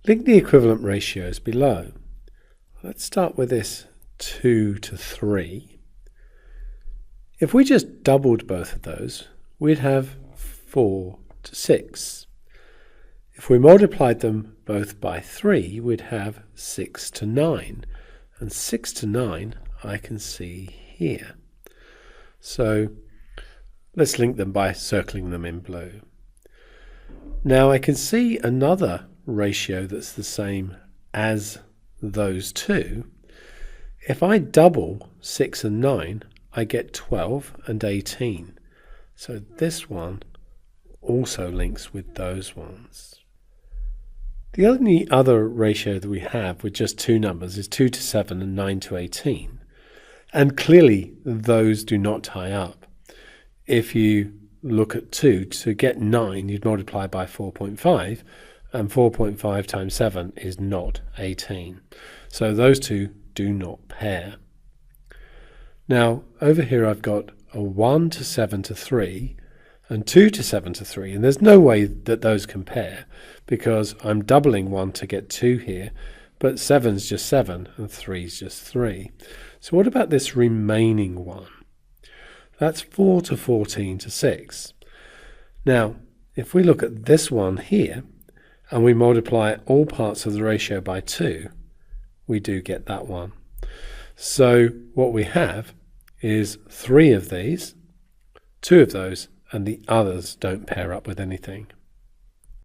Link the equivalent ratios below. Let's start with this 2 to 3. If we just doubled both of those, we'd have 4 to 6. If we multiplied them both by 3, we'd have 6 to 9. And 6 to 9 I can see here. So let's link them by circling them in blue. Now I can see another ratio that's the same as those two. If I double 6 and 9, I get 12 and 18. So this one also links with those ones. The only other ratio that we have with just two numbers is 2 to 7 and 9 to 18. And clearly those do not tie up. If you look at 2, to get 9 you'd multiply by 4.5, and 4.5 times 7 is not 18. So those two do not pair. Now over here I've got a 1 to 7 to 3 and 2 to 7 to 3, and there's no way that those can pair because I'm doubling 1 to get 2 here, but 7's just 7 and 3's just 3. So what about this remaining one? That's 4 to 14 to 6. Now if we look at this one here and we multiply all parts of the ratio by 2, we do get that one. So what we have is 3 of these, 2 of those, and the others don't pair up with anything.